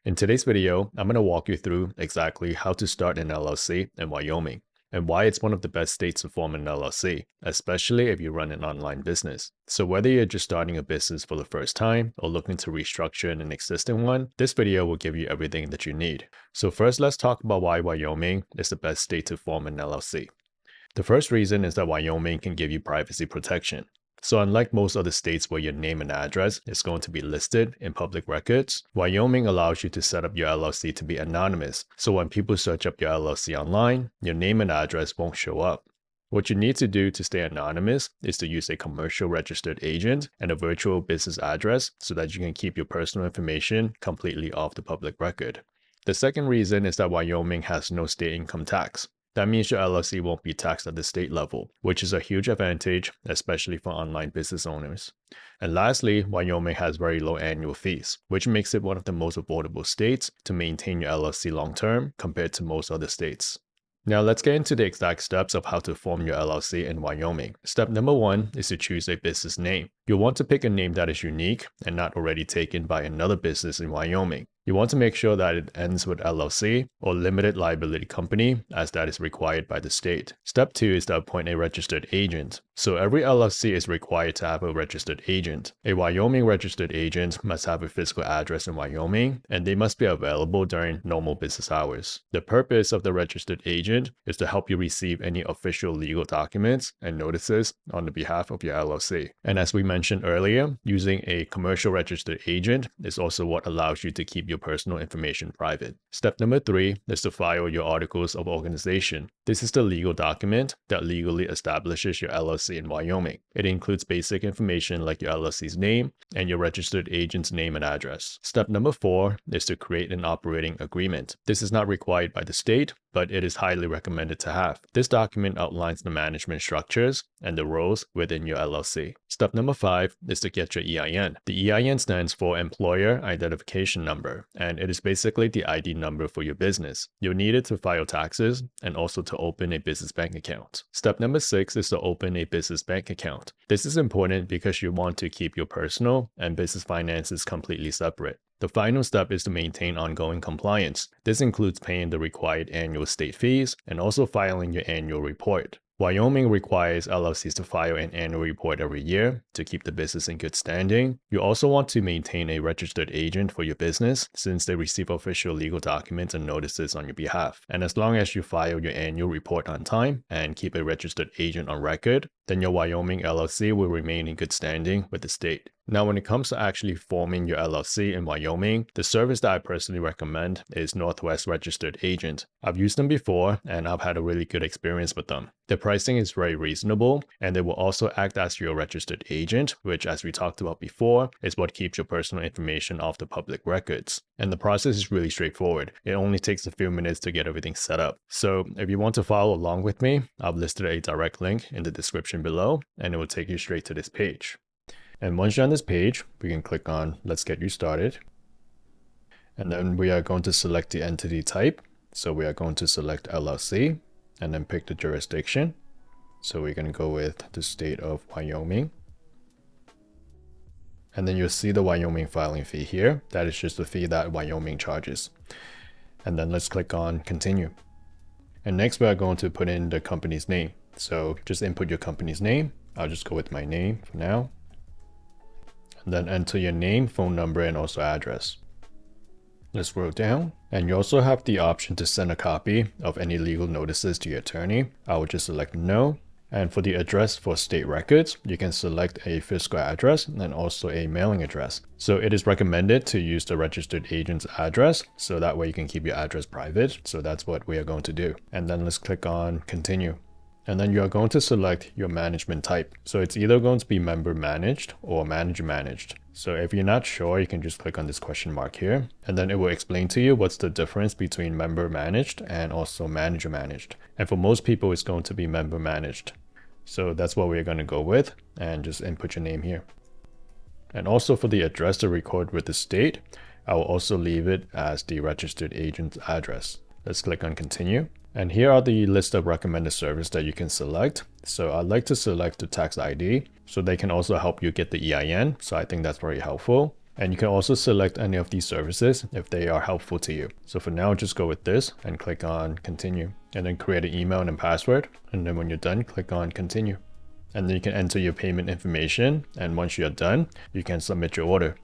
In today's video, I'm going to walk you through exactly how to start an LLC in Wyoming and why it's one of the best states to form an LLC, especially if you run an online business. So whether you're just starting a business for the first time or looking to restructure an existing one, this video will give you everything that you need. So first, let's talk about why Wyoming is the best state to form an LLC. The first reason is that Wyoming can give you privacy protection. So unlike most other states where your name and address is going to be listed in public records, Wyoming allows you to set up your LLC to be anonymous. So when people search up your LLC online, your name and address won't show up. What you need to do to stay anonymous is to use a commercial registered agent and a virtual business address so that you can keep your personal information completely off the public record. The second reason is that Wyoming has no state income tax. That means your LLC won't be taxed at the state level, which is a huge advantage, especially for online business owners. And lastly, Wyoming has very low annual fees, which makes it one of the most affordable states to maintain your LLC long term compared to most other states. Now let's get into the exact steps of how to form your LLC in Wyoming. Step number 1 is to choose a business name. You'll want to pick a name that is unique and not already taken by another business in Wyoming. You want to make sure that it ends with LLC or limited liability company, as that is required by the state. Step 2 is to appoint a registered agent. So every LLC is required to have a registered agent. A Wyoming registered agent must have a physical address in Wyoming, and they must be available during normal business hours. The purpose of the registered agent is to help you receive any official legal documents and notices on the behalf of your LLC. And as we mentioned earlier, using a commercial registered agent is also what allows you to keep your personal information private. Step number 3 is to file your articles of organization. This is the legal document that legally establishes your LLC in Wyoming. It includes basic information like your LLC's name and your registered agent's name and address. Step number 4 is to create an operating agreement. This is not required by the state, but it is highly recommended to have. This document outlines the management structures and the roles within your LLC. Step number 5 is to get your EIN. The EIN stands for Employer Identification Number, and it is basically the ID number for your business. You'll need it to file taxes and also to open a business bank account. Step number 6 is to open a business bank account. This is important because you want to keep your personal and business finances completely separate. The final step is to maintain ongoing compliance. This includes paying the required annual state fees and also filing your annual report. Wyoming requires LLCs to file an annual report every year to keep the business in good standing. You also want to maintain a registered agent for your business since they receive official legal documents and notices on your behalf. And as long as you file your annual report on time and keep a registered agent on record, then your Wyoming LLC will remain in good standing with the state. Now, when it comes to actually forming your LLC in Wyoming, the service that I personally recommend is Northwest Registered Agent. I've used them before and I've had a really good experience with them. The pricing is very reasonable and they will also act as your registered agent, which, as we talked about before, is what keeps your personal information off the public records. And the process is really straightforward. It only takes a few minutes to get everything set up. So if you want to follow along with me, I've listed a direct link in the description below and it will take you straight to this page. And once you're on this page, we can click on Let's Get You Started. And then we are going to select the entity type. So we are going to select LLC and then pick the jurisdiction. So we're going to go with the state of Wyoming. And then you'll see the Wyoming filing fee here. That is just the fee that Wyoming charges. And then let's click on Continue. And next we are going to put in the company's name. So just input your company's name. I'll just go with my name for now. And then enter your name, phone number, and also address. Let's scroll down. And you also have the option to send a copy of any legal notices to your attorney. I will just select no. And for the address for state records, you can select a physical address and also a mailing address. So it is recommended to use the registered agent's address, so that way you can keep your address private. So that's what we are going to do. And then let's click on Continue. And then you are going to select your management type. So it's either going to be member managed or manager managed. So if you're not sure, you can just click on this question mark here. And then it will explain to you what's the difference between member managed and also manager managed. And for most people, it's going to be member managed. So that's what we're going to go with, and just input your name here. And also for the address to record with the state, I will also leave it as the registered agent's address. Let's click on Continue. And here are the list of recommended service that you can select. So I'd like to select the tax ID, so they can also help you get the EIN. So I think that's very helpful. And you can also select any of these services if they are helpful to you. So for now, just go with this and click on continue, and then create an email and password. And then when you're done, click on continue. And then you can enter your payment information. And once you're done, you can submit your order.